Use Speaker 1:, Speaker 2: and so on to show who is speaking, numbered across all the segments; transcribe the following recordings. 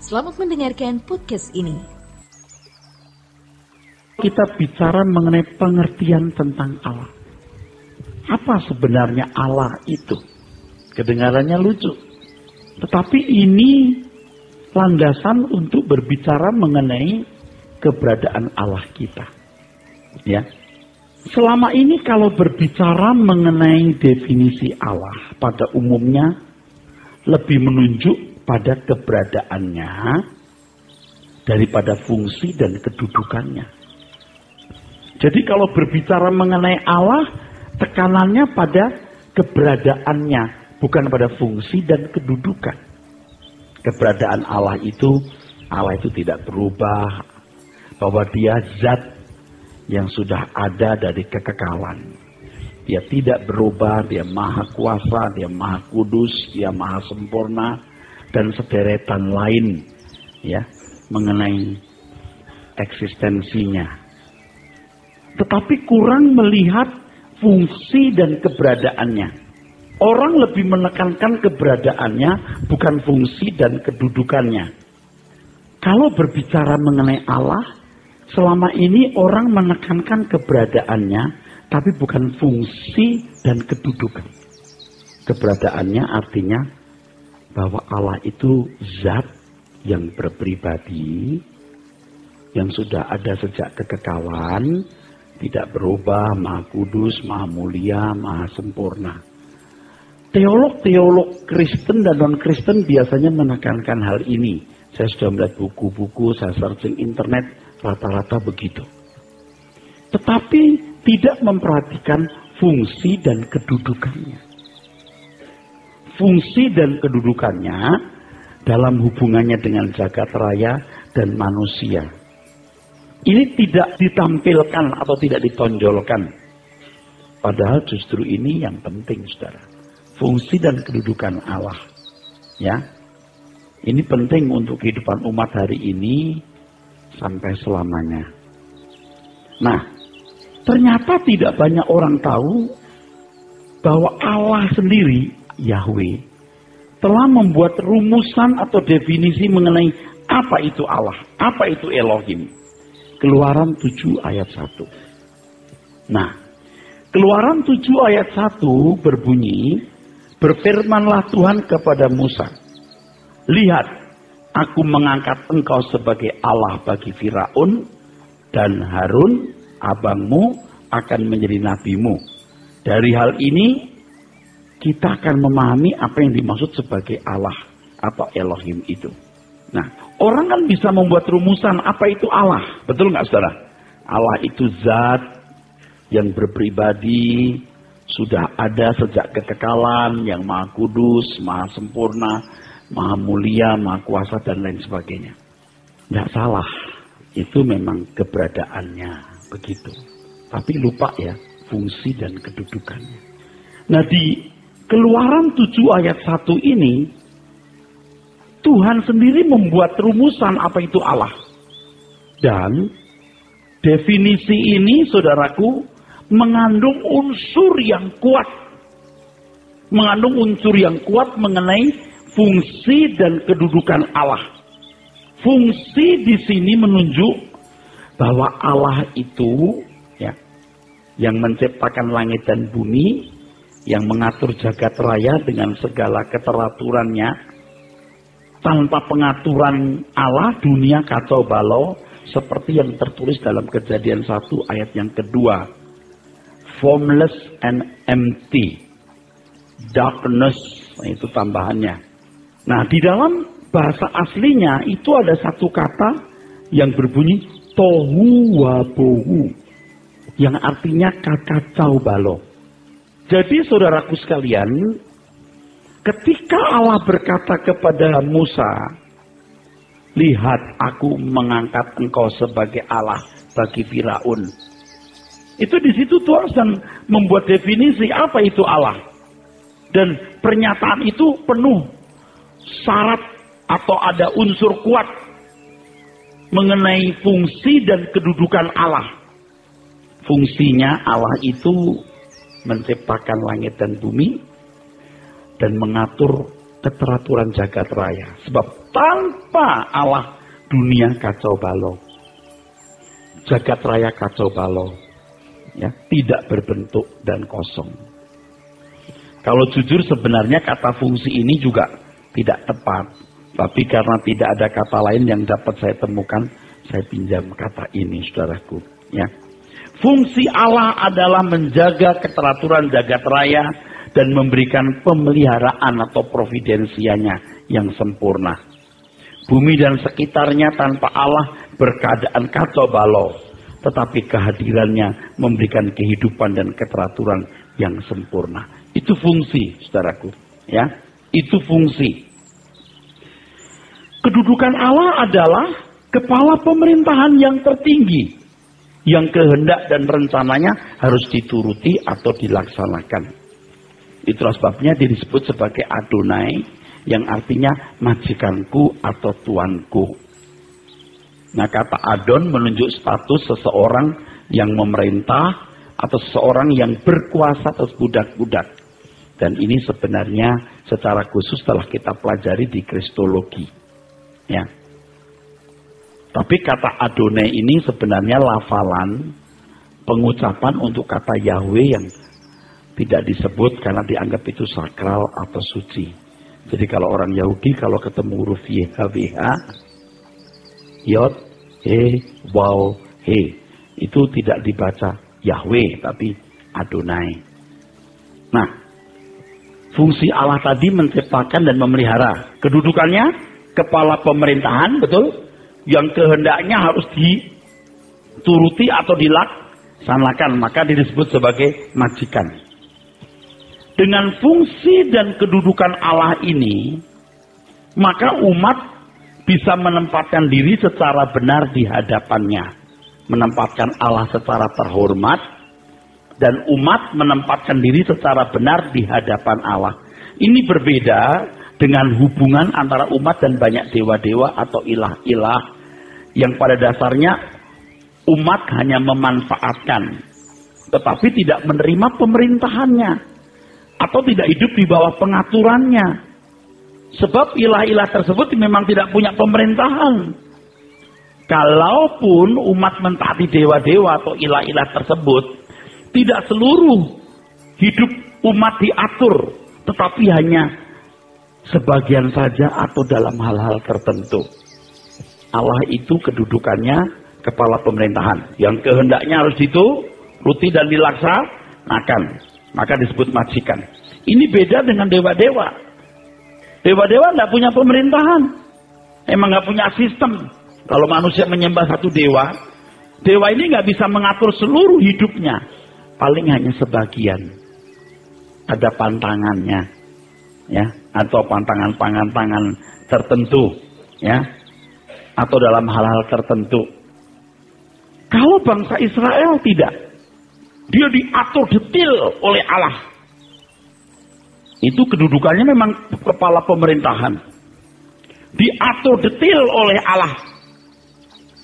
Speaker 1: Selamat mendengarkan podcast ini.
Speaker 2: Kita bicara mengenai pengertian tentang Allah. Apa sebenarnya Allah itu? Kedengarannya lucu. Tetapi ini landasan untuk berbicara mengenai keberadaan Allah kita. Ya. Selama ini kalau berbicara mengenai definisi Allah, pada umumnya lebih menunjuk pada keberadaannya daripada fungsi dan kedudukannya. Jadi kalau berbicara mengenai Allah, tekanannya pada keberadaannya, bukan pada fungsi dan kedudukan. Keberadaan Allah itu tidak berubah, bahwa dia zat yang sudah ada dari kekekalan. Dia tidak berubah, dia maha kuasa, dia maha kudus, dia maha sempurna, dan sederetan lain ya mengenai eksistensinya. Tetapi kurang melihat fungsi dan keberadaannya. Orang lebih menekankan keberadaannya, bukan fungsi dan kedudukannya. Kalau berbicara mengenai Allah, selama ini orang menekankan keberadaannya, tapi bukan fungsi dan kedudukan. Keberadaannya artinya bahwa Allah itu zat yang berpribadi, yang sudah ada sejak kekekalan, tidak berubah, maha kudus, maha mulia, maha sempurna. Teolog-teolog Kristen dan non-Kristen biasanya menekankan hal ini. Saya sudah melihat buku-buku, saya searching internet, rata-rata begitu. Tetapi tidak memperhatikan fungsi dan kedudukannya. Fungsi dan kedudukannya dalam hubungannya dengan jagat raya dan manusia. Ini tidak ditampilkan atau tidak ditonjolkan. Padahal justru ini yang penting, saudara. Fungsi dan kedudukan Allah. Ya, ini penting untuk kehidupan umat hari ini sampai selamanya. Nah, ternyata tidak banyak orang tahu bahwa Allah sendiri, Yahweh, telah membuat rumusan atau definisi mengenai apa itu Allah, apa itu Elohim. Keluaran 7 ayat 1. Nah, Keluaran 7 ayat 1 berbunyi, berfirmanlah Tuhan kepada Musa, lihat, aku mengangkat engkau sebagai Allah bagi Firaun, dan Harun, abangmu, akan menjadi nabimu. Dari hal ini, kita akan memahami apa yang dimaksud sebagai Allah atau Elohim itu. Nah, orang kan bisa membuat rumusan apa itu Allah. Betul nggak, saudara? Allah itu zat yang berpribadi, sudah ada sejak kekekalan, yang maha kudus, maha sempurna, maha mulia, maha kuasa, dan lain sebagainya. Nggak salah, itu memang keberadaannya begitu. Tapi lupa ya, fungsi dan kedudukannya. Nah, di Keluaran 7 ayat 1 ini, Tuhan sendiri membuat rumusan apa itu Allah. Dan definisi ini, saudaraku, mengandung unsur yang kuat. Mengandung unsur yang kuat mengenai fungsi dan kedudukan Allah. Fungsi di sini menunjuk bahwa Allah itu ya, yang menciptakan langit dan bumi, yang mengatur jagat raya dengan segala keteraturannya. Tanpa pengaturan Allah, dunia kacau balau, seperti yang tertulis dalam Kejadian 1 ayat yang kedua. Formless and empty. Darkness, itu tambahannya. Nah, di dalam bahasa aslinya itu ada satu kata yang berbunyi tohu wabohu, yang artinya kacau balau. Jadi saudaraku sekalian, ketika Allah berkata kepada Musa, lihat, aku mengangkat engkau sebagai Allah bagi Firaun. Itu di situ Tuhan sedang membuat definisi apa itu Allah. Dan pernyataan itu penuh syarat atau ada unsur kuat mengenai fungsi dan kedudukan Allah. Fungsinya Allah itu menciptakan langit dan bumi dan mengatur keteraturan jagat raya. Sebab tanpa Allah dunia kacau balau. Jagat raya kacau balau. Ya, tidak berbentuk dan kosong. Kalau jujur sebenarnya kata fungsi ini juga tidak tepat. Tapi karena tidak ada kata lain yang dapat saya temukan, saya pinjam kata ini, saudaraku. Ya. Fungsi Allah adalah menjaga keteraturan jagat raya dan memberikan pemeliharaan atau providensianya yang sempurna. Bumi dan sekitarnya tanpa Allah berkeadaan kacau balau, tetapi kehadirannya memberikan kehidupan dan keteraturan yang sempurna. Itu fungsi, saudaraku. Ya, itu fungsi. Kedudukan Allah adalah kepala pemerintahan yang tertinggi, yang kehendak dan rencananya harus dituruti atau dilaksanakan. Itulah sebabnya dia disebut sebagai Adonai, yang artinya majikanku atau tuanku. Nah, kata Adon menunjuk status seseorang yang memerintah atau seseorang yang berkuasa atas budak-budak. Dan ini sebenarnya secara khusus telah kita pelajari di Kristologi. Ya. Tapi kata Adonai ini sebenarnya lafalan pengucapan untuk kata Yahweh yang tidak disebut karena dianggap itu sakral atau suci. Jadi kalau orang Yahudi kalau ketemu huruf YHWH, Yod, He, Waw, He, itu tidak dibaca Yahweh tapi Adonai. Nah, fungsi Allah tadi menciptakan dan memelihara. Kedudukannya kepala pemerintahan, betul? Yang kehendaknya harus dituruti atau dilaksanakan, maka disebut sebagai majikan. Dengan fungsi dan kedudukan Allah ini, maka umat bisa menempatkan diri secara benar di hadapannya, menempatkan Allah secara terhormat, dan umat menempatkan diri secara benar di hadapan Allah. Ini berbeda dengan hubungan antara umat dan banyak dewa-dewa atau ilah-ilah yang pada dasarnya umat hanya memanfaatkan, tetapi tidak menerima pemerintahannya atau tidak hidup di bawah pengaturannya. Sebab ilah-ilah tersebut memang tidak punya pemerintahan. Kalaupun umat mentaati dewa-dewa atau ilah-ilah tersebut, tidak seluruh hidup umat diatur, tetapi hanya sebagian saja atau dalam hal-hal tertentu. Allah itu kedudukannya kepala pemerintahan, yang kehendaknya harus dituruti dan dilaksanakan, maka disebut majikan. Ini beda dengan dewa-dewa. Dewa-dewa tidak punya pemerintahan, emang nggak punya sistem. Kalau manusia menyembah satu dewa, dewa ini nggak bisa mengatur seluruh hidupnya, paling hanya sebagian. Ada pantangannya, ya, atau pantangan-pantangan tertentu, ya, atau dalam hal-hal tertentu. Kalau bangsa Israel tidak, dia diatur detail oleh Allah. Itu kedudukannya memang kepala pemerintahan, diatur detail oleh Allah.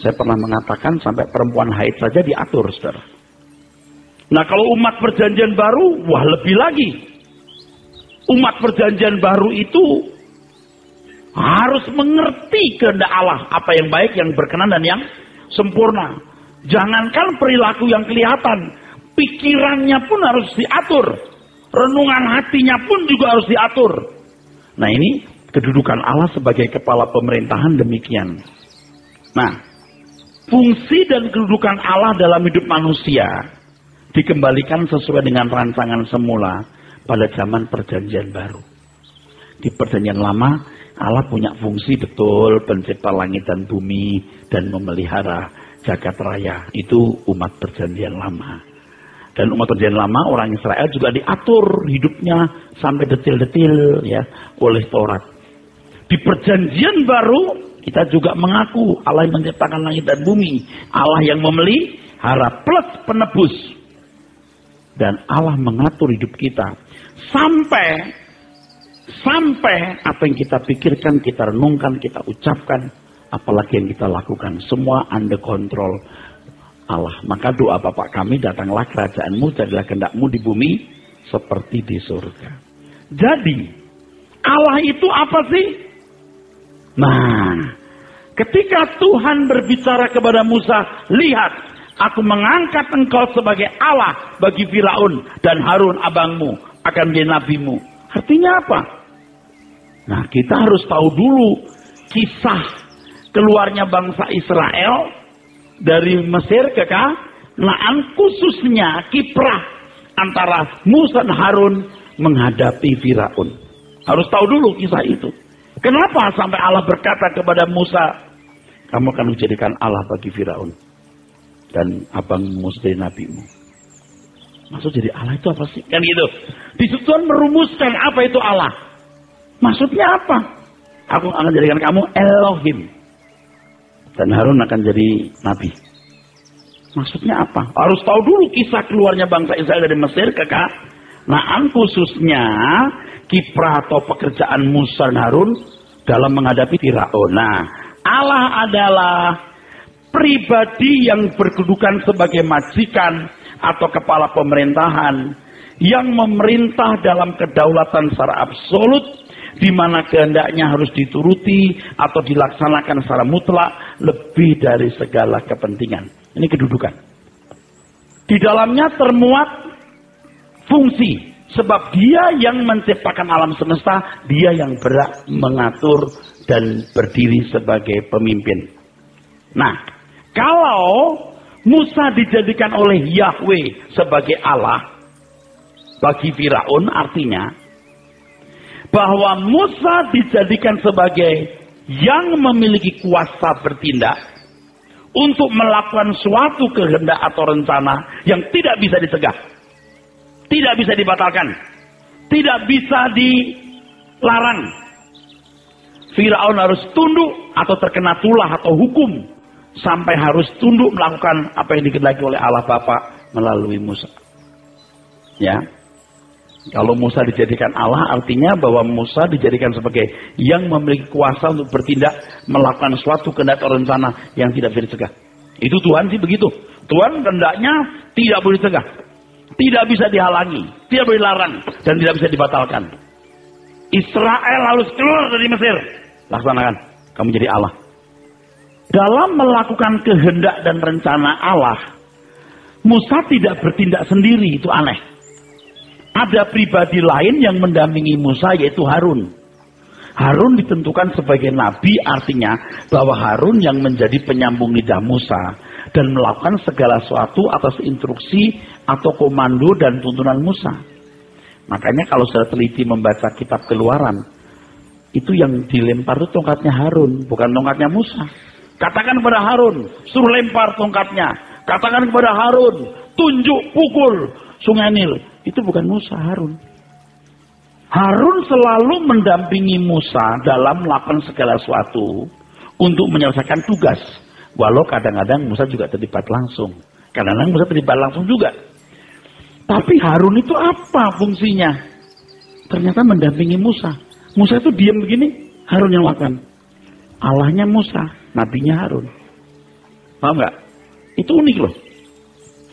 Speaker 2: Saya pernah mengatakan sampai perempuan haid saja diatur, saudara. Nah, kalau umat perjanjian baru, wah lebih lagi. Umat perjanjian baru itu harus mengerti kehendak Allah, apa yang baik, yang berkenan, dan yang sempurna. Jangankan perilaku yang kelihatan, pikirannya pun harus diatur. Renungan hatinya pun juga harus diatur. Nah, ini kedudukan Allah sebagai kepala pemerintahan demikian. Nah, fungsi dan kedudukan Allah dalam hidup manusia dikembalikan sesuai dengan rancangan semula pada zaman perjanjian baru. Di perjanjian lama, Allah punya fungsi betul, pencipta langit dan bumi dan memelihara jagat raya. Itu umat perjanjian lama. Dan umat perjanjian lama, orang Israel juga diatur hidupnya sampai detil-detil, ya, oleh Taurat. Di perjanjian baru, kita juga mengaku Allah yang menciptakan langit dan bumi, Allah yang memelihara plus penebus. Dan Allah mengatur hidup kita sampai apa yang kita pikirkan, kita renungkan, kita ucapkan, apalagi yang kita lakukan, semua under control Allah. Maka doa Bapa kami, datanglah kerajaanmu, jadilah kehendakmu di bumi seperti di surga. Jadi Allah itu apa sih? Nah, ketika Tuhan berbicara kepada Musa, lihat, aku mengangkat engkau sebagai Allah bagi Firaun dan Harun abangmu akan menjadi nabimu. Artinya apa? Nah, kita harus tahu dulu kisah keluarnya bangsa Israel dari Mesir ke Kanaan, khususnya kiprah antara Musa dan Harun menghadapi Firaun. Harus tahu dulu kisah itu. Kenapa sampai Allah berkata kepada Musa, kamu akan dijadikan Allah bagi Firaun dan abangmu jadi nabimu. Maksud jadi Allah itu apa sih? Kan gitu. Di situ Tuhan merumuskan apa itu Allah. Maksudnya apa? Aku akan jadikan kamu Elohim dan Harun akan jadi nabi. Maksudnya apa? Harus tahu dulu kisah keluarnya bangsa Israel dari Mesir ke Kanaan, khususnya kiprah atau pekerjaan Musa dan Harun dalam menghadapi Firaun. Nah, Allah adalah pribadi yang berkedudukan sebagai majikan atau kepala pemerintahan yang memerintah dalam kedaulatan secara absolut, di mana kehendaknya harus dituruti atau dilaksanakan secara mutlak lebih dari segala kepentingan. Ini kedudukan. Di dalamnya termuat fungsi. Sebab dia yang menciptakan alam semesta, dia yang berhak mengatur dan berdiri sebagai pemimpin. Nah, kalau Musa dijadikan oleh Yahweh sebagai Allah bagi Firaun, artinya bahwa Musa dijadikan sebagai yang memiliki kuasa bertindak untuk melakukan suatu kehendak atau rencana yang tidak bisa dicegah. Tidak bisa dibatalkan. Tidak bisa dilarang. Firaun harus tunduk atau terkena tulah atau hukum. Sampai harus tunduk melakukan apa yang dikehendaki oleh Allah Bapa melalui Musa. Ya. Kalau Musa dijadikan Allah, artinya bahwa Musa dijadikan sebagai yang memiliki kuasa untuk bertindak, melakukan suatu kehendak atau rencana yang tidak bisa dicegah. Itu Tuhan sih begitu. Tuhan kehendaknya tidak boleh dicegah. Tidak bisa dihalangi, tidak boleh dilarang, dan tidak bisa dibatalkan. Israel harus keluar dari Mesir. Laksanakan, kamu jadi Allah. Dalam melakukan kehendak dan rencana Allah, Musa tidak bertindak sendiri, itu aneh. Ada pribadi lain yang mendampingi Musa, yaitu Harun. Harun ditentukan sebagai nabi, artinya bahwa Harun yang menjadi penyambung lidah Musa dan melakukan segala sesuatu atas instruksi atau komando dan tuntunan Musa. Makanya kalau sudah teliti membaca kitab Keluaran, itu yang dilempar itu tongkatnya Harun, bukan tongkatnya Musa. Katakan kepada Harun, suruh lempar tongkatnya. Katakan kepada Harun, tunjuk, pukul Sungai Nil. Itu bukan Musa, Harun. Harun selalu mendampingi Musa dalam melakukan segala sesuatu untuk menyelesaikan tugas. Walau kadang-kadang Musa juga terlibat langsung. Kadang-kadang Musa terlibat langsung juga. Tapi Harun itu apa fungsinya? Ternyata mendampingi Musa. Musa itu diam begini, Harun yang lakukan. Allahnya Musa, nabinya Harun. Paham nggak? Itu unik loh.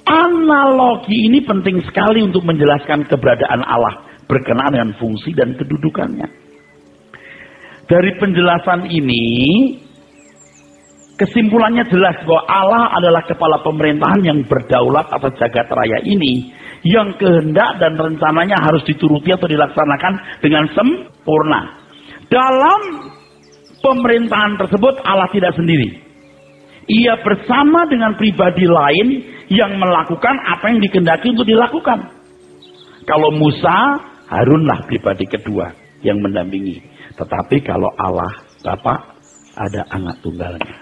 Speaker 2: Analogi ini penting sekali untuk menjelaskan keberadaan Allah berkenaan dengan fungsi dan kedudukannya. Dari penjelasan ini, kesimpulannya jelas bahwa Allah adalah kepala pemerintahan yang berdaulat atas jagat raya ini, yang kehendak dan rencananya harus dituruti atau dilaksanakan dengan sempurna. Dalam pemerintahan tersebut Allah tidak sendiri. Ia bersama dengan pribadi lain yang melakukan apa yang dikehendaki untuk dilakukan. Kalau Musa, Harunlah pribadi kedua yang mendampingi. Tetapi kalau Allah Bapa, ada anak tunggalnya.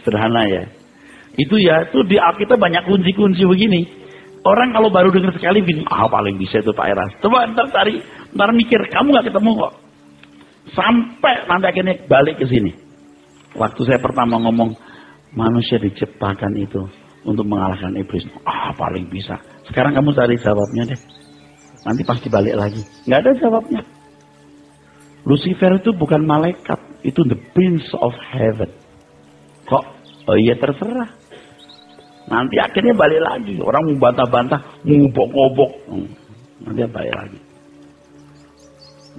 Speaker 2: Sederhana ya. Itu di Alkitab banyak kunci-kunci begini. Orang kalau baru dengar sekali bilang, paling bisa itu Pak Eras. Coba ntar mikir, kamu gak ketemu kok. Sampai nanti akhirnya balik ke sini. Waktu saya pertama ngomong, manusia diciptakan itu untuk mengalahkan iblis. Paling bisa. Sekarang kamu cari jawabnya deh. Nanti pasti balik lagi. Nggak ada jawabnya. Lucifer itu bukan malaikat. Itu the prince of heaven. Kok? Oh iya terserah. Nanti akhirnya balik lagi. Orang mau bantah-bantah, ngubok-ngobok. Nanti balik lagi.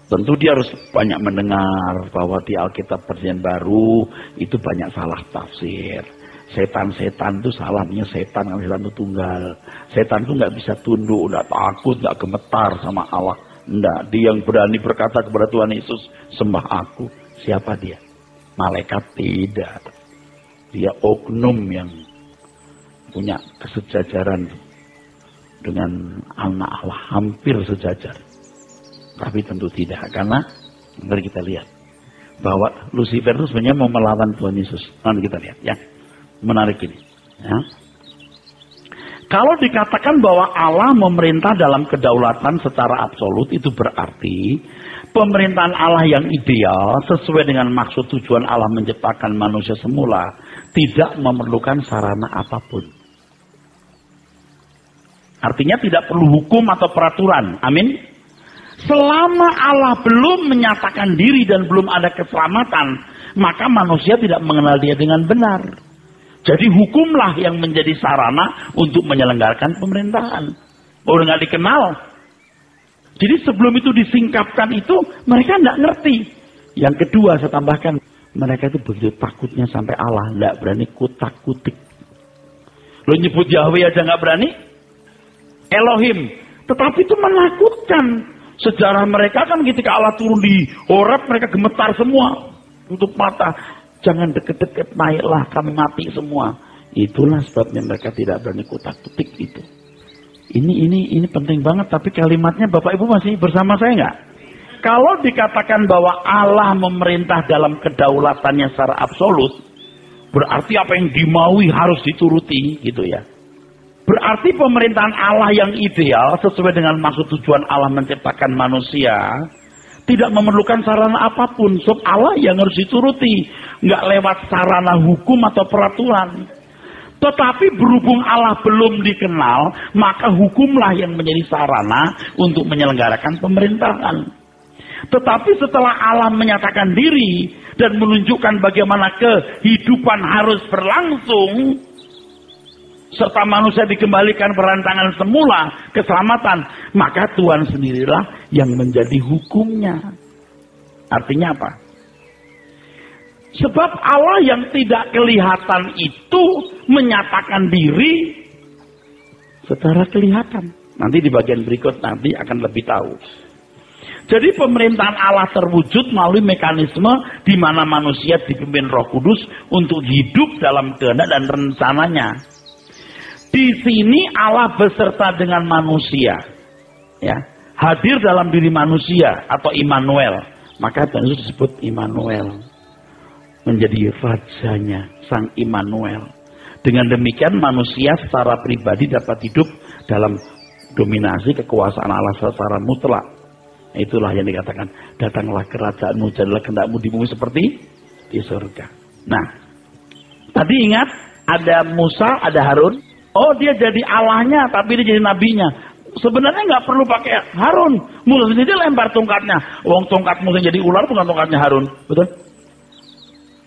Speaker 2: Tentu dia harus banyak mendengar bahwa di Alkitab Perjanjian Baru itu banyak salah tafsir. Setan-setan itu salahnya setan itu tunggal. Setan itu nggak bisa tunduk, nggak takut, nggak gemetar sama Allah. Nggak, dia yang berani berkata kepada Tuhan Yesus, sembah aku. Siapa dia? Malaikat tidak. Dia oknum yang punya kesejajaran dengan anak Allah, hampir sejajar. Tapi tentu tidak, karena mari kita lihat bahwa Lucifer itu sebenarnya mau melawan Tuhan Yesus. Nanti kita lihat ya. Menarik ini. Ya. Kalau dikatakan bahwa Allah memerintah dalam kedaulatan secara absolut, itu berarti pemerintahan Allah yang ideal sesuai dengan maksud tujuan Allah menciptakan manusia semula tidak memerlukan sarana apapun. Artinya tidak perlu hukum atau peraturan. Amin. Selama Allah belum menyatakan diri dan belum ada keselamatan, maka manusia tidak mengenal dia dengan benar. Jadi hukumlah yang menjadi sarana untuk menyelenggarakan pemerintahan. Orang nggak dikenal. Jadi sebelum itu disingkapkan itu, mereka nggak ngerti. Yang kedua saya tambahkan, mereka itu begitu takutnya sampai Allah nggak berani kutak-kutik. Lo nyebut Yahweh aja nggak berani. Elohim, tetapi itu menakutkan. Sejarah mereka kan ketika Allah turun di Horeb, mereka gemetar semua, tutup mata, jangan deket-deket, naiklah kami mati semua. Itulah sebabnya mereka tidak berani kutak-kutik itu. Ini penting banget, tapi kalimatnya Bapak Ibu masih bersama saya nggak? Kalau dikatakan bahwa Allah memerintah dalam kedaulatannya secara absolut, berarti apa yang dimaui harus dituruti, gitu ya. Berarti pemerintahan Allah yang ideal sesuai dengan maksud tujuan Allah menciptakan manusia tidak memerlukan sarana apapun. Sebab Allah yang harus dituruti, nggak lewat sarana hukum atau peraturan. Tetapi berhubung Allah belum dikenal, maka hukumlah yang menjadi sarana untuk menyelenggarakan pemerintahan. Tetapi setelah Allah menyatakan diri dan menunjukkan bagaimana kehidupan harus berlangsung, serta manusia dikembalikan perantangan semula, keselamatan, maka Tuhan sendirilah yang menjadi hukumnya. Artinya apa? Sebab Allah yang tidak kelihatan itu menyatakan diri secara kelihatan. Nanti di bagian berikut nanti akan lebih tahu. Jadi pemerintahan Allah terwujud melalui mekanisme di mana manusia dipimpin Roh Kudus untuk hidup dalam kehendak dan rencananya. Di sini Allah beserta dengan manusia, ya, hadir dalam diri manusia atau Immanuel. Maka Tuhan Yesus disebut Immanuel, menjadi rajanya, Sang Immanuel. Dengan demikian manusia secara pribadi dapat hidup dalam dominasi kekuasaan Allah secara mutlak. Itulah yang dikatakan, datanglah kerajaanmu, jadilah kehendakmu di bumi seperti di surga. Nah, tadi ingat ada Musa, ada Harun. Oh, dia jadi Allahnya, tapi dia jadi nabinya. Sebenarnya nggak perlu pakai Harun. Musa sendiri lempar tongkatnya. Wong tongkat Musa jadi ular, bukan tongkatnya Harun. Betul?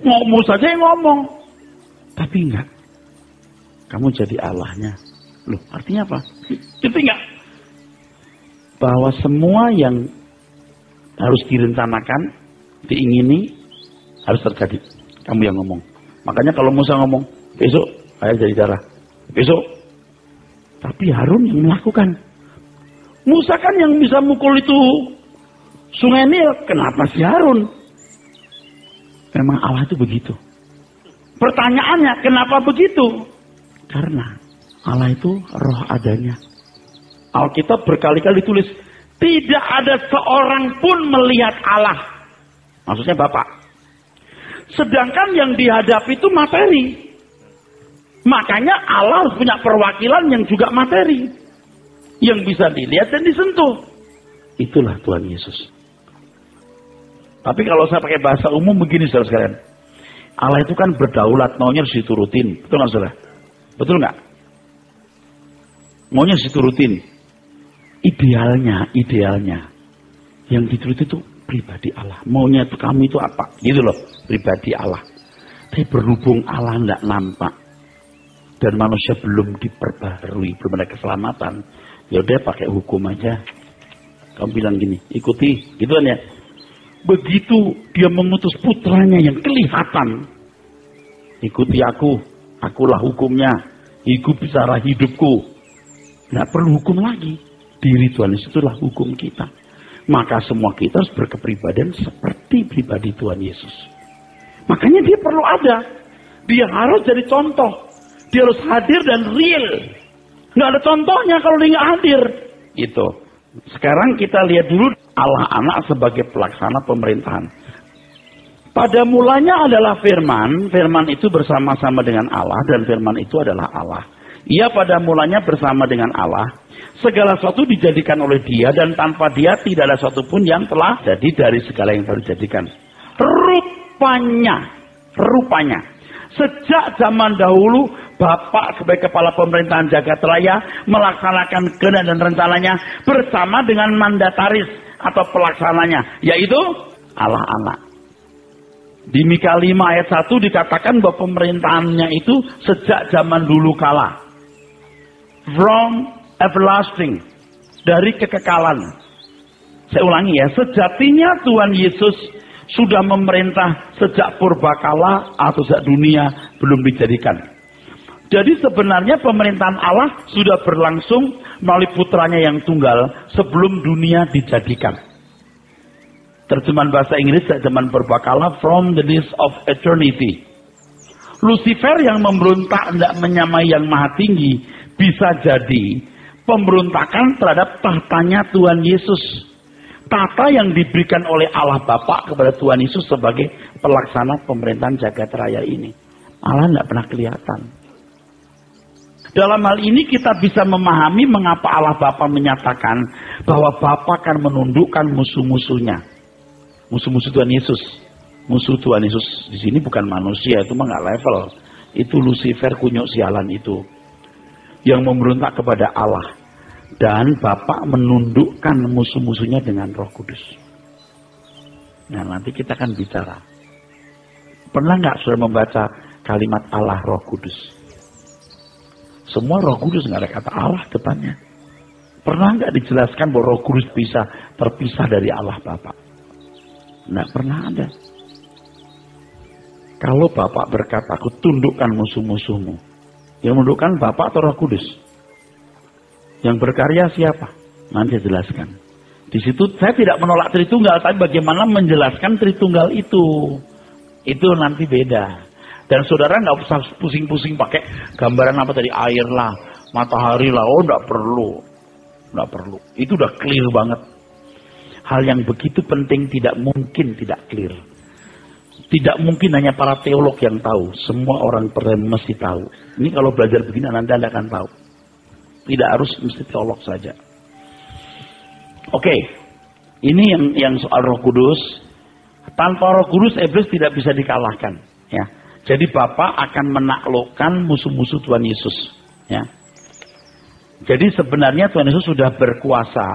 Speaker 2: Musa aja yang ngomong. Tapi enggak. Kamu jadi Allahnya. Loh, artinya apa? Itu enggak. Bahwa semua yang harus direncanakan, diingini, harus terjadi. Kamu yang ngomong. Makanya kalau Musa ngomong, besok saya jadi darah. Besok. Tapi Harun yang melakukan. Musa kan yang bisa mukul itu sungai Nil. Kenapa si Harun? Memang Allah itu begitu. Pertanyaannya, kenapa begitu? Karena Allah itu roh adanya. Alkitab berkali-kali tulis, tidak ada seorang pun melihat Allah. Maksudnya Bapak. Sedangkan yang dihadapi itu materi. Makanya Allah harus punya perwakilan yang juga materi. Yang bisa dilihat dan disentuh. Itulah Tuhan Yesus. Tapi kalau saya pakai bahasa umum begini saudara sekalian. Allah itu kan berdaulat, maunya harus diturutin. Betul nggak saudara? Betul nggak? Maunya harus diturutin. Idealnya. Yang dituruti itu pribadi Allah. Maunya itu kamu itu apa? Gitu loh, pribadi Allah. Tapi berhubung Allah nggak nampak. Dan manusia belum diperbarui, belum ada keselamatan. Ya udah pakai hukum aja. Kamu bilang gini, ikuti, gitu kan ya. Begitu dia mengutus putranya yang kelihatan, ikuti aku, akulah hukumnya, hidup cara hidupku. Nggak perlu hukum lagi. Diri Tuhan Yesus itulah hukum kita. Maka semua kita harus berkepribadian seperti pribadi Tuhan Yesus. Makanya dia perlu ada. Dia harus jadi contoh. Dia harus hadir dan real. Nggak ada contohnya kalau dia nggak hadir. Gitu. Sekarang kita lihat dulu Allah anak sebagai pelaksana pemerintahan. Pada mulanya adalah firman. Firman itu bersama-sama dengan Allah. Dan firman itu adalah Allah. Ia pada mulanya bersama dengan Allah. Segala sesuatu dijadikan oleh dia. Dan tanpa dia tidak ada sesuatu pun yang telah jadi dari segala yang telah dijadikan. Rupanya. Sejak zaman dahulu, Bapak sebagai kepala pemerintahan jagat raya melaksanakan kehendak dan rencananya bersama dengan mandataris atau pelaksananya, yaitu Allah anak. Di Mika 5 ayat 1 dikatakan bahwa pemerintahannya itu sejak zaman dulu kala. From everlasting, dari kekekalan. Saya ulangi ya, sejatinya Tuhan Yesus sudah memerintah sejak purbakala atau sejak dunia belum dijadikan. Jadi sebenarnya pemerintahan Allah sudah berlangsung melalui putranya yang tunggal sebelum dunia dijadikan. Terjemahan bahasa Inggris sejak zaman purbakala, from the days of eternity. Lucifer yang memberontak tidak menyamai yang maha tinggi bisa jadi pemberontakan terhadap tahtanya Tuhan Yesus. Tata yang diberikan oleh Allah Bapa kepada Tuhan Yesus sebagai pelaksana pemerintahan jagat raya ini. Allah tidak pernah kelihatan. Dalam hal ini kita bisa memahami mengapa Allah Bapa menyatakan bahwa Bapa akan menundukkan musuh-musuhnya. Musuh-musuh Tuhan Yesus. Musuh Tuhan Yesus di sini bukan manusia, itu mah nggak level. Itu Lucifer kunyuk sialan itu. Yang memberontak kepada Allah. Dan Bapak menundukkan musuh-musuhnya dengan Roh Kudus. Nah, nanti kita akan bicara. Pernah nggak sudah membaca kalimat Allah Roh Kudus? Semua Roh Kudus, nggak ada kata Allah depannya. Pernah nggak dijelaskan bahwa Roh Kudus bisa terpisah dari Allah Bapa? Nggak pernah ada. Kalau Bapak berkata, aku tundukkan musuh-musuhmu, yang menundukkan Bapak atau Roh Kudus? Yang berkarya siapa? Nanti saya jelaskan. Di situ saya tidak menolak Tritunggal, tapi bagaimana menjelaskan Tritunggal itu nanti beda. Dan saudara nggak usah pusing-pusing pakai gambaran apa tadi, air lah, matahari lah, oh nggak perlu. Itu udah clear banget. Hal yang begitu penting tidak mungkin tidak clear. Tidak mungkin hanya para teolog yang tahu, semua orang mesti tahu. Ini kalau belajar begini nanti Anda akan tahu. Tidak harus mesti teolog saja. Oke, ini yang soal Roh Kudus. Tanpa Roh Kudus, iblis tidak bisa dikalahkan. Ya, jadi Bapa akan menaklukkan musuh-musuh Tuhan Yesus. Ya, jadi sebenarnya Tuhan Yesus sudah berkuasa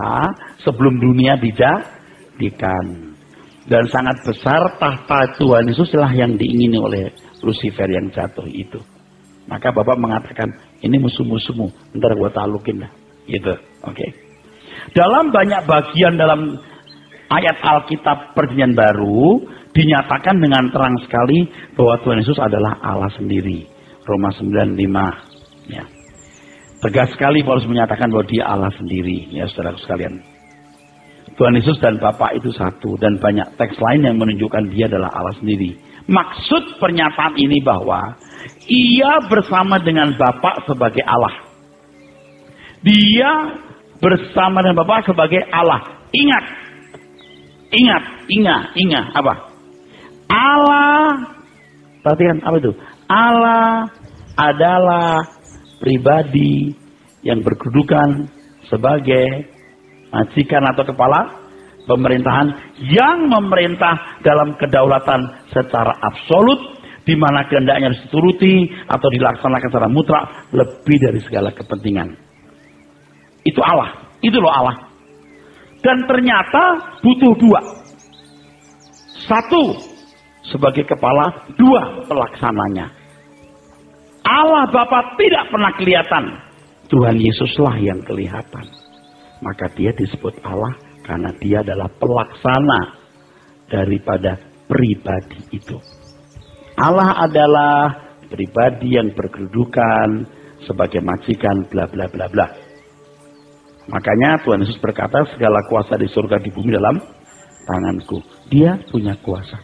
Speaker 2: sebelum dunia dijadikan. Dan sangat besar tahta Tuhan Yesus lah yang diingini oleh Lucifer yang jatuh itu. Maka Bapak mengatakan, ini musuh-musuhmu, ntar gua taklukin dah. Gitu, oke. Dalam banyak bagian dalam ayat Alkitab Perjanjian Baru, dinyatakan dengan terang sekali bahwa Tuhan Yesus adalah Allah sendiri. Roma 9:5. Ya. Tegas sekali Paulus menyatakan bahwa dia Allah sendiri. Ya saudara sekalian. Tuhan Yesus dan Bapa itu satu. Dan banyak teks lain yang menunjukkan dia adalah Allah sendiri. Maksud pernyataan ini bahwa ia bersama dengan Bapa sebagai Allah. Dia bersama dengan Bapa sebagai Allah. Ingat. Apa? Allah. Perhatikan apa itu? Allah adalah pribadi yang berkedudukan sebagai majikan atau kepala pemerintahan yang memerintah dalam kedaulatan secara absolut, di mana kehendaknya harus dituruti atau dilaksanakan secara mutlak lebih dari segala kepentingan. Itu Allah, itu loh Allah. Dan ternyata butuh dua. Satu sebagai kepala, dua pelaksananya. Allah Bapa tidak pernah kelihatan, Tuhan Yesuslah yang kelihatan. Maka dia disebut Allah Karena dia adalah pelaksana daripada pribadi itu. Allah adalah pribadi yang berkedudukan sebagai majikan bla bla bla bla. Makanya Tuhan Yesus berkata, segala kuasa di surga di bumi dalam tanganku. Dia punya kuasa.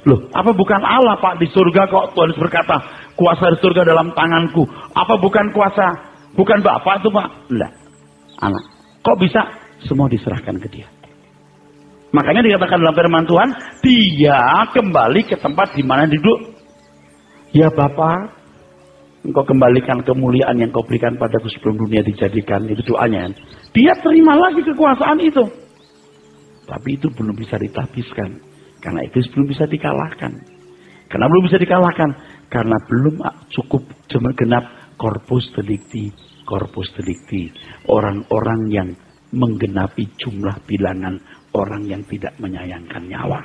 Speaker 2: Loh, apa bukan Allah Pak di surga kok Tuhan Yesus berkata, kuasa di surga dalam tanganku. Apa bukan kuasa, bukan Bapak itu Pak? Enggak, anak. Kok bisa? Semua diserahkan ke dia. Makanya dikatakan dalam firman Tuhan, dia kembali ke tempat di mana duduk. Ya Bapak, engkau kembalikan kemuliaan yang kau berikan padaku sebelum dunia dijadikan. Itu doanya. Dia terima lagi kekuasaan itu. Tapi itu belum bisa ditahbiskan. Karena iblis belum bisa dikalahkan. Karena belum bisa dikalahkan. Karena belum cukup genap corpus delicti. Corpus delicti. Orang-orang yang menggenapi jumlah bilangan orang yang tidak menyayangkan nyawa.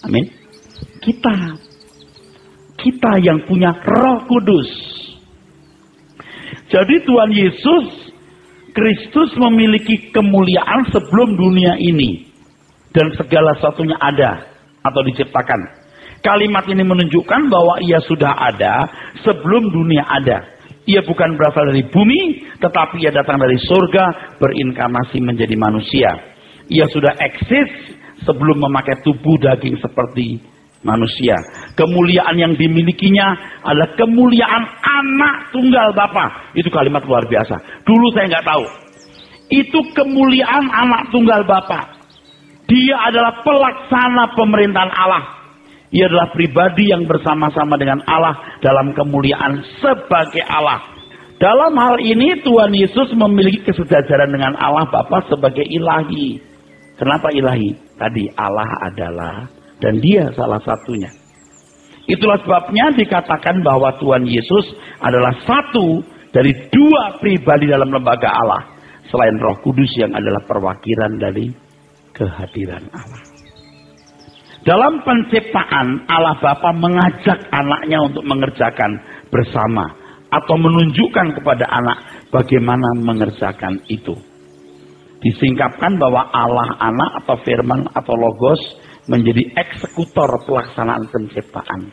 Speaker 2: Amin. Kita yang punya Roh Kudus. Jadi Tuhan Yesus Kristus memiliki kemuliaan sebelum dunia ini. Dan segala satunya ada atau diciptakan. Kalimat ini menunjukkan bahwa ia sudah ada sebelum dunia ada. Ia bukan berasal dari bumi, tetapi ia datang dari surga, berinkarnasi menjadi manusia. Ia sudah eksis sebelum memakai tubuh daging seperti manusia. Kemuliaan yang dimilikinya adalah kemuliaan anak tunggal Bapa. Itu kalimat luar biasa. Dulu saya nggak tahu. Itu kemuliaan anak tunggal Bapa. Dia adalah pelaksana pemerintahan Allah. Ia adalah pribadi yang bersama-sama dengan Allah dalam kemuliaan sebagai Allah. Dalam hal ini Tuhan Yesus memiliki kesejajaran dengan Allah Bapa sebagai ilahi. Kenapa ilahi? Tadi Allah adalah dan dia salah satunya. Itulah sebabnya dikatakan bahwa Tuhan Yesus adalah satu dari dua pribadi dalam lembaga Allah. Selain Roh Kudus yang adalah perwakilan dari kehadiran Allah. Dalam penciptaan, Allah Bapa mengajak anaknya untuk mengerjakan bersama. Atau menunjukkan kepada anak bagaimana mengerjakan itu. Disingkapkan bahwa Allah anak atau firman atau logos menjadi eksekutor pelaksanaan penciptaan.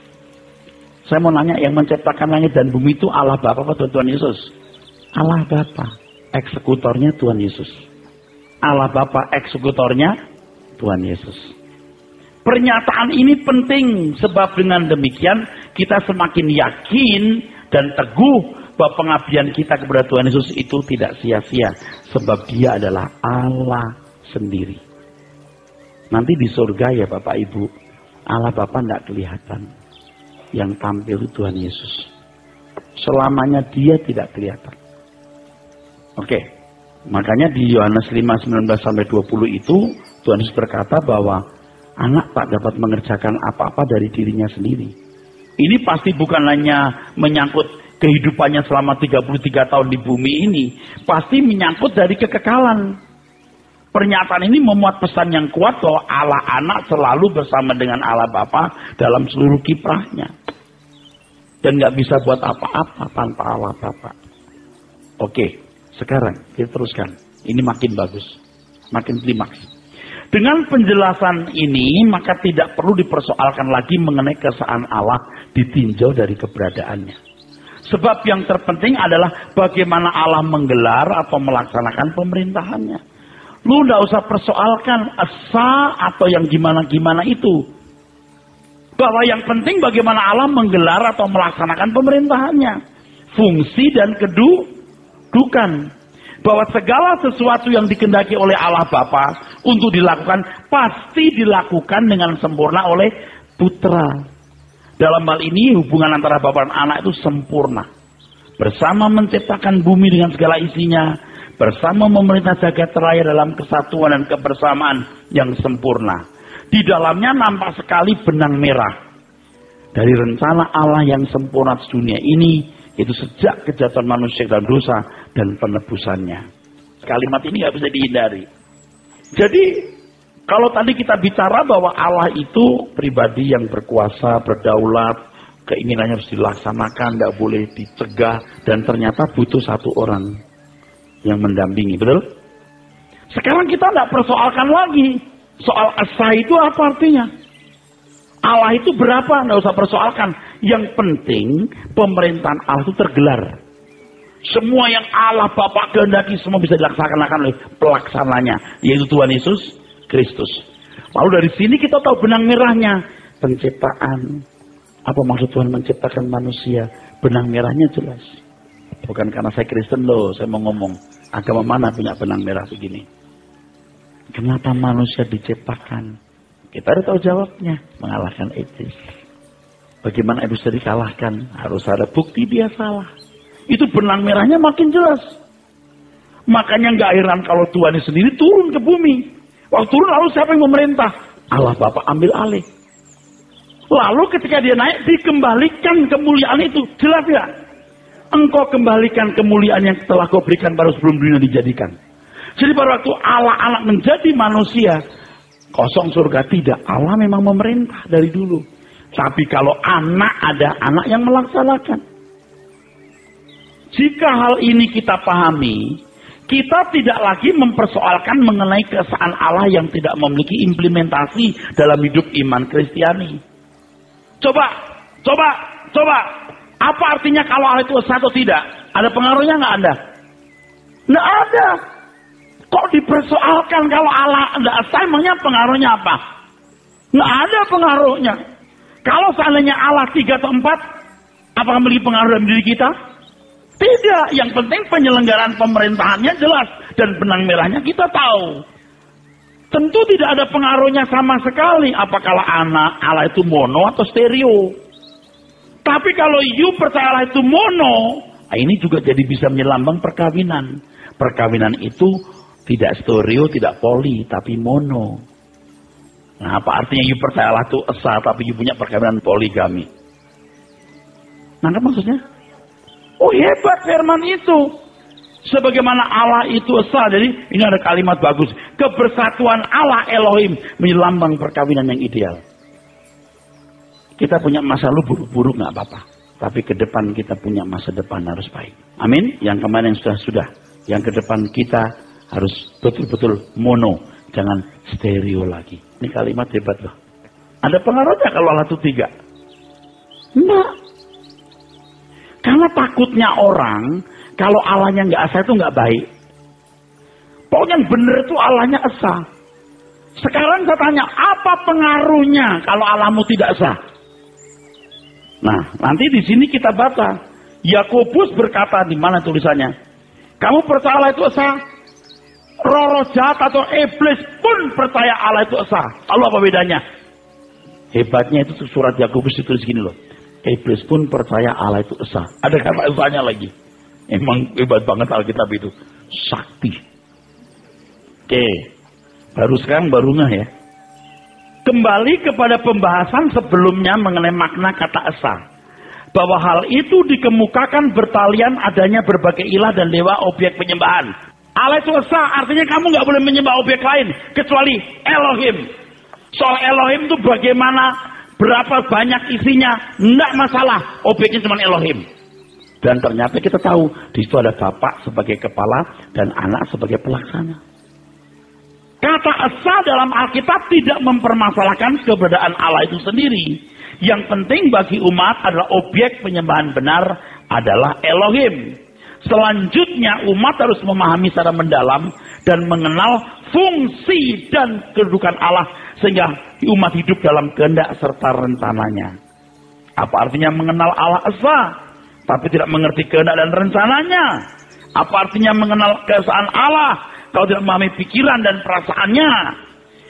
Speaker 2: Saya mau nanya, yang menciptakan langit dan bumi itu Allah Bapa atau Tuhan Yesus? Allah Bapa, eksekutornya Tuhan Yesus. Allah Bapa, eksekutornya Tuhan Yesus. Pernyataan ini penting sebab dengan demikian kita semakin yakin dan teguh bahwa pengabdian kita kepada Tuhan Yesus itu tidak sia-sia sebab dia adalah Allah sendiri. Nanti di surga ya Bapak Ibu, Allah Bapa tidak kelihatan. Yang tampil itu Tuhan Yesus. Selamanya dia tidak kelihatan. Oke. Makanya di Yohanes 5:19-20 itu Tuhan Yesus berkata bahwa anak tak dapat mengerjakan apa-apa dari dirinya sendiri. Ini pasti bukan hanya menyangkut kehidupannya selama 33 tahun di bumi ini. Pasti menyangkut dari kekekalan. Pernyataan ini memuat pesan yang kuat bahwa Allah anak selalu bersama dengan Allah Bapa dalam seluruh kiprahnya. Dan gak bisa buat apa-apa tanpa Allah Bapa. Oke, sekarang kita teruskan. Ini makin bagus. Makin klimaks. Dengan penjelasan ini, maka tidak perlu dipersoalkan lagi mengenai keesaan Allah ditinjau dari keberadaannya. Sebab yang terpenting adalah bagaimana Allah menggelar atau melaksanakan pemerintahannya. Lu tidak usah persoalkan esa atau yang gimana-gimana itu. Bahwa yang penting bagaimana Allah menggelar atau melaksanakan pemerintahannya. Fungsi dan kedudukan. Bahwa segala sesuatu yang dikehendaki oleh Allah Bapa untuk dilakukan pasti dilakukan dengan sempurna oleh Putra. Dalam hal ini hubungan antara Bapa dan Anak itu sempurna. Bersama menciptakan bumi dengan segala isinya, bersama memerintah jagat raya dalam kesatuan dan kebersamaan yang sempurna. Di dalamnya nampak sekali benang merah dari rencana Allah yang sempurna atas dunia ini. Itu sejak kejahatan manusia dalam dosa dan penebusannya. Kalimat ini nggak bisa dihindari. Jadi kalau tadi kita bicara bahwa Allah itu pribadi yang berkuasa, berdaulat, keinginannya harus dilaksanakan, tidak boleh dicegah, dan ternyata butuh satu orang yang mendampingi, betul? Sekarang kita tidak persoalkan lagi. Soal esa itu apa artinya? Allah itu berapa? Tidak usah persoalkan. Yang penting pemerintahan Allah itu tergelar. Semua yang Allah Bapa kehendaki semua bisa dilaksanakan oleh pelaksananya, yaitu Tuhan Yesus Kristus. Lalu dari sini kita tahu benang merahnya. Penciptaan. Apa maksud Tuhan menciptakan manusia? Benang merahnya jelas. Bukan karena saya Kristen loh, saya mau ngomong. Agama mana punya benang merah begini? Kenapa manusia diciptakan? Kita harus tahu jawabnya. Mengalahkan iblis. Bagaimana iblis bisa dikalahkan? Harus ada bukti dia salah. Itu benang merahnya makin jelas. Makanya nggak heran kalau Tuhan sendiri turun ke bumi. Waktu turun lalu siapa yang memerintah? Allah Bapa ambil alih. Lalu ketika dia naik dikembalikan kemuliaan itu. Jelas ya? Engkau kembalikan kemuliaan yang telah kau berikan baru sebelum dunia dijadikan. Jadi pada waktu Allah anak menjadi manusia, kosong surga tidak. Allah memang memerintah dari dulu. Tapi kalau anak ada anak yang melaksanakan. Jika hal ini kita pahami, kita tidak lagi mempersoalkan mengenai keesaan Allah yang tidak memiliki implementasi dalam hidup iman Kristiani. Coba. Apa artinya kalau Allah itu esa atau tidak? Ada pengaruhnya nggak Anda? Nggak ada. Kok dipersoalkan kalau Allah tidak esa, emangnya pengaruhnya apa? Nggak ada pengaruhnya. Kalau seandainya Allah 3 atau 4, apakah memiliki pengaruh dalam diri kita? Tidak, yang penting penyelenggaraan pemerintahannya jelas dan benang merahnya kita tahu. Tentu tidak ada pengaruhnya sama sekali apakah anak Allah itu mono atau stereo. Tapi kalau you percaya Allah itu mono, ini juga jadi bisa menyelambang perkawinan. Perkawinan itu tidak stereo, tidak poli, tapi mono. Nah, apa artinya you percaya Allah itu esa tapi you punya perkawinan poligami? Nangkep maksudnya? Oh hebat firman itu. Sebagaimana Allah itu esa. Jadi ini ada kalimat bagus. Kebersatuan Allah Elohim menyelambang perkawinan yang ideal. Kita punya masa lalu buruk-buruk nggak apa-apa. Tapi ke depan kita punya masa depan harus baik. Amin. Yang kemarin sudah. Yang ke depan kita harus betul-betul mono. Jangan stereo lagi. Ini kalimat hebat loh. Ada pengaruhnya kalau Allah itu 3? Enggak. Karena takutnya orang, kalau Allahnya nggak esa itu nggak baik. Pokoknya yang benar itu Allahnya esa. Sekarang saya tanya, apa pengaruhnya kalau Allahmu tidak esa? Nah, nanti di sini kita baca. Yakobus berkata, di mana tulisannya? Kamu percaya Allah itu esa? Roh jahat atau iblis pun percaya Allah itu esa. Lalu apa bedanya? Hebatnya itu surat Yakobus ditulis gini loh. Iblis pun percaya Allah itu esa. Ada kata esanya lagi. Emang hebat banget Alkitab itu. Sakti. Oke. Baru ngeh ya. Kembali kepada pembahasan sebelumnya mengenai makna kata esa. Bahwa hal itu dikemukakan bertalian adanya berbagai ilah dan dewa objek penyembahan. Allah itu esa artinya kamu nggak boleh menyembah objek lain. Kecuali Elohim. Soal Elohim itu bagaimana, berapa banyak isinya, enggak masalah. Objeknya cuma Elohim. Dan ternyata kita tahu di situ ada Bapak sebagai kepala dan Anak sebagai pelaksana. Kata esa dalam Alkitab tidak mempermasalahkan keberadaan Allah itu sendiri. Yang penting bagi umat adalah objek penyembahan benar adalah Elohim. Selanjutnya umat harus memahami secara mendalam dan mengenal fungsi dan kedudukan Allah sehingga umat hidup dalam kehendak serta rencananya. Apa artinya mengenal Allah esa tapi tidak mengerti kehendak dan rencananya? Apa artinya mengenal keesaan Allah kalau tidak memahami pikiran dan perasaannya?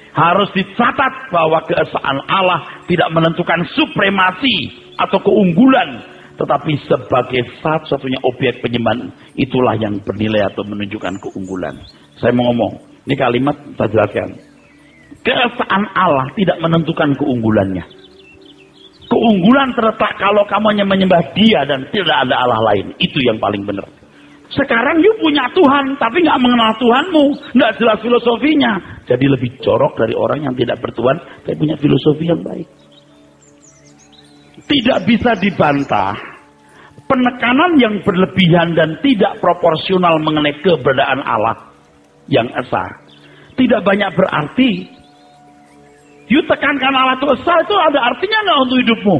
Speaker 2: Harus dicatat bahwa keesaan Allah tidak menentukan supremasi atau keunggulan, tetapi sebagai satu-satunya objek penyembahan itulah yang bernilai atau menunjukkan keunggulan. Saya mau ngomong, ini kalimat saya jelaskan. Keesaan Allah tidak menentukan keunggulannya. Keunggulan terletak kalau kamu hanya menyembah Dia dan tidak ada Allah lain. Itu yang paling benar. Sekarang you punya Tuhan, tapi nggak mengenal Tuhanmu, nggak jelas filosofinya. Jadi lebih jorok dari orang yang tidak bertuhan, tapi punya filosofi yang baik. Tidak bisa dibantah. Penekanan yang berlebihan dan tidak proporsional mengenai keberadaan Allah yang esa tidak banyak berarti. You tekankan Allah itu esa, itu ada artinya nggak untuk hidupmu?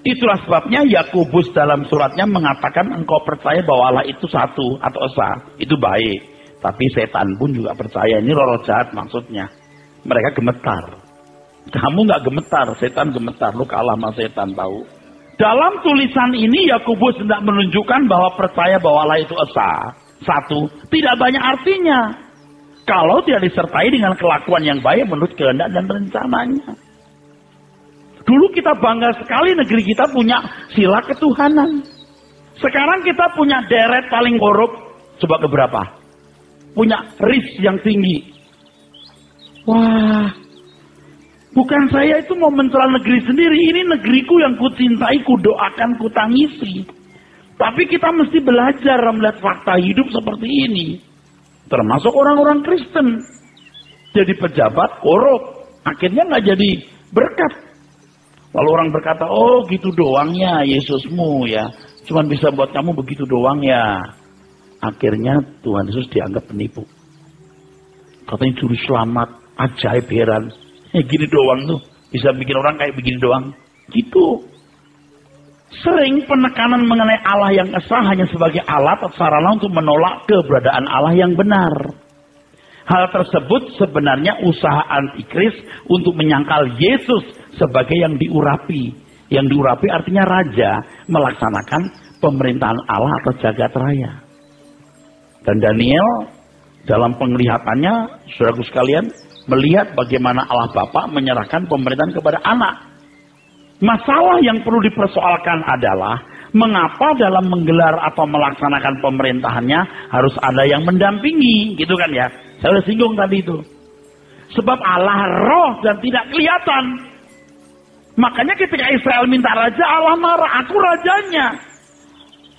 Speaker 2: Itulah sebabnya Yakobus dalam suratnya mengatakan engkau percaya bahwa Allah itu satu atau esa, itu baik. Tapi setan pun juga percaya, ini roh jahat maksudnya. Mereka gemetar. Kamu nggak gemetar, setan gemetar, lu kalah sama setan tahu. Dalam tulisan ini Yakobus hendak menunjukkan bahwa percaya bahwa Allah itu esa, satu, tidak banyak artinya kalau tidak disertai dengan kelakuan yang baik menurut kehendak dan rencananya. Dulu kita bangga sekali negeri kita punya sila ketuhanan. Sekarang kita punya deret paling korup. Coba keberapa? Punya RIS yang tinggi. Wah, bukan saya itu mau mencela negeri sendiri. Ini negeriku yang kucintai, kudoakan, kutangisi. Tapi kita mesti belajar melihat fakta hidup seperti ini. Termasuk orang-orang Kristen. Jadi pejabat korup. Akhirnya nggak jadi berkat. Lalu orang berkata, oh gitu doang ya Yesusmu ya. Cuman bisa buat kamu begitu doang ya. Akhirnya Tuhan Yesus dianggap penipu. Katanya juru selamat, ajaib, heran. Gini doang tuh. Bisa bikin orang kayak begini doang. Gitu. Sering penekanan mengenai Allah yang esa hanya sebagai alat atau sarana untuk menolak keberadaan Allah yang benar. Hal tersebut sebenarnya usaha antikris untuk menyangkal Yesus sebagai yang diurapi. Yang diurapi artinya raja melaksanakan pemerintahan Allah atau jagat raya. Dan Daniel dalam penglihatannya, saudaraku sekalian, melihat bagaimana Allah Bapa menyerahkan pemerintahan kepada anak. Masalah yang perlu dipersoalkan adalah mengapa dalam menggelar atau melaksanakan pemerintahannya harus ada yang mendampingi, gitu kan ya? Saya sudah singgung tadi itu. Sebab Allah roh dan tidak kelihatan. Makanya ketika Israel minta raja, Allah marah, aku rajanya.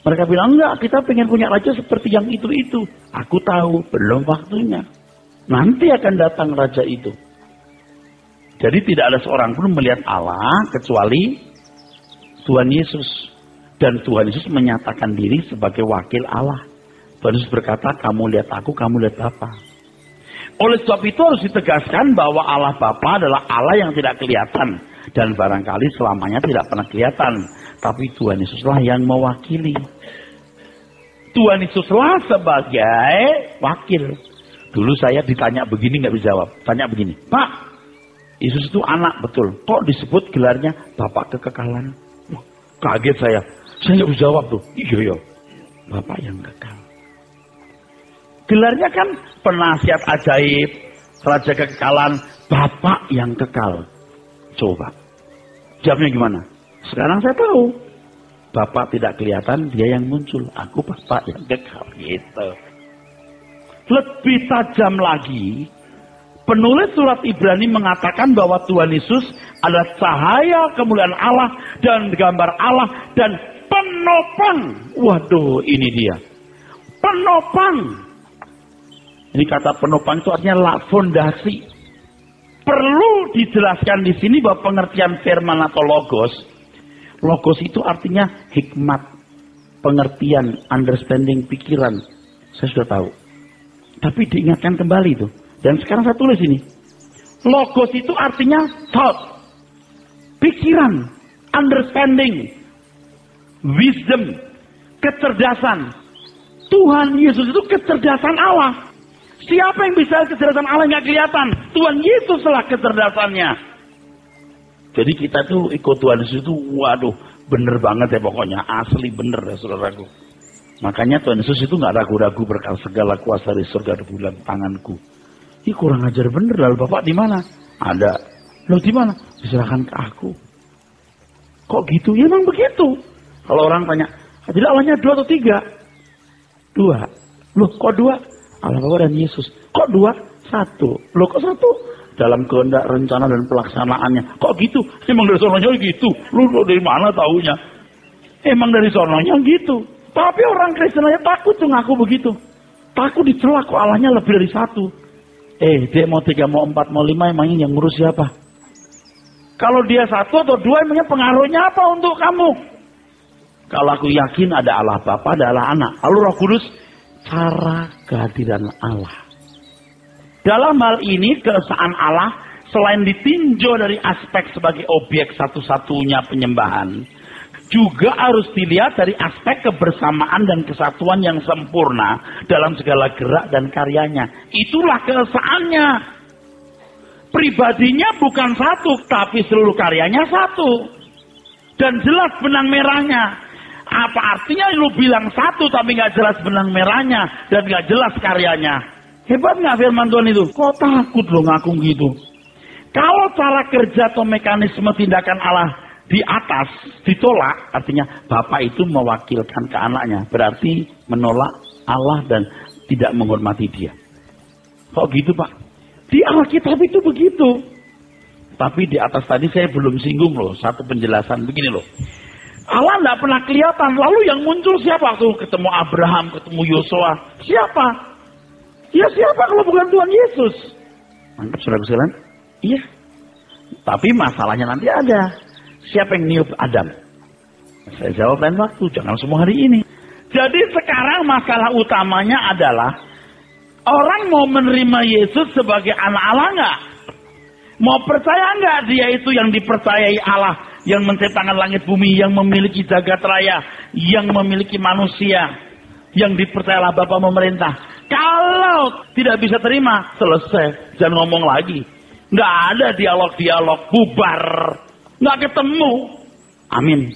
Speaker 2: Mereka bilang, enggak, kita pengen punya raja seperti yang itu-itu. Aku tahu, belum waktunya. Nanti akan datang raja itu. Jadi tidak ada seorang pun melihat Allah kecuali Tuhan Yesus. Dan Tuhan Yesus menyatakan diri sebagai wakil Allah. Tuhan Yesus berkata, kamu lihat aku, kamu lihat Bapa. Oleh sebab itu harus ditegaskan bahwa Allah Bapa adalah Allah yang tidak kelihatan. Dan barangkali selamanya tidak pernah kelihatan. Tapi Tuhan Yesuslah yang mewakili. Tuhan Yesuslah sebagai wakil. Dulu saya ditanya begini nggak bisa jawab. Tanya begini, Pak, Yesus itu anak betul. Kok disebut gelarnya Bapak Kekekalan? Wah, kaget saya. Saya nggak bisa jawab tuh. Iya, Bapak yang kekal. Gelarnya kan penasihat ajaib, Raja Kekekalan, Bapak yang kekal. Coba. Jawabnya gimana? Sekarang saya tahu. Bapak tidak kelihatan, dia yang muncul. Aku Bapak yang kekal. Gitu. Lebih tajam lagi, penulis surat Ibrani mengatakan bahwa Tuhan Yesus adalah cahaya kemuliaan Allah dan gambar Allah dan penopang. Waduh, ini dia. Penopang. Ini kata penopang itu artinya fondasi. Perlu dijelaskan di sini bahwa pengertian firman atau logos. Logos itu artinya hikmat, pengertian, understanding, pikiran. Saya sudah tahu. Tapi diingatkan kembali itu. Dan sekarang saya tulis ini. Logos itu artinya thought, pikiran, understanding, wisdom, kecerdasan. Tuhan Yesus itu kecerdasan Allah. Siapa yang bisa kecerdasan Allah nggak kelihatan? Tuhan Yesuslah kecerdasannya. Jadi kita tuh ikut Tuhan Yesus itu, waduh, bener banget ya pokoknya, asli bener ya saudaraku. Makanya Tuhan Yesus itu nggak ragu-ragu berkata segala kuasa di surga di bulan tanganku. Ini kurang ajar bener, lalu Bapak di mana? Ada. Loh di mana? Diserahkan ke aku. Kok gitu? Ya memang begitu. Kalau orang tanya, jadi Allahnya 2 atau 3? 2. Loh kok 2? Allah Bapa dan Yesus. Kok 2? 1. Loh kok 1? Dalam kehendak, rencana dan pelaksanaannya. Kok gitu? Emang dari sononya gitu. Lu dari mana taunya? Emang dari sononya gitu. Tapi orang Kristen aja takut tuh ngaku begitu. Takut dicela kok Allahnya lebih dari 1. Dia mau 3, mau 4, mau 5, emangnya yang ngurus siapa? Kalau dia 1 atau 2, emangnya pengaruhnya apa untuk kamu? Kalau aku yakin ada Allah Bapa, ada Allah Anak. Lalu Roh Kudus, cara kehadiran Allah. Dalam hal ini keesaan Allah selain ditinjau dari aspek sebagai objek satu-satunya penyembahan, juga harus dilihat dari aspek kebersamaan dan kesatuan yang sempurna dalam segala gerak dan karyanya. Itulah keesaannya. Pribadinya bukan satu, tapi seluruh karyanya satu. Dan jelas benang merahnya. Apa artinya lu bilang satu tapi gak jelas benang merahnya dan gak jelas karyanya? Hebat gak firman Tuhan itu? Kok takut lo ngaku gitu? Kalau cara kerja atau mekanisme tindakan Allah di atas ditolak, artinya Bapak itu mewakilkan ke anaknya. Berarti menolak Allah dan tidak menghormati dia. Kok gitu Pak? Di Alkitab itu begitu. Tapi di atas tadi saya belum singgung loh. Satu penjelasan begini loh. Allah tidak pernah kelihatan. Lalu yang muncul siapa? Tuh ketemu Abraham, ketemu Yosua. Siapa? Ya siapa kalau bukan Tuhan Yesus? Mantap saudara sekalian? Iya. Tapi masalahnya nanti ada. Siapa yang niup Adam? Saya jawab lain waktu. Jangan semua hari ini. Jadi sekarang masalah utamanya adalah orang mau menerima Yesus sebagai anak Allah nggak? Mau percaya nggak dia itu yang dipercayai Allah, yang menciptakan langit bumi, yang memiliki jagat raya, yang memiliki manusia, yang dipercayalah Bapa memerintah. Kalau tidak bisa terima, selesai. Jangan ngomong lagi. Nggak ada dialog-dialog, bubar. Nggak ketemu. Amin.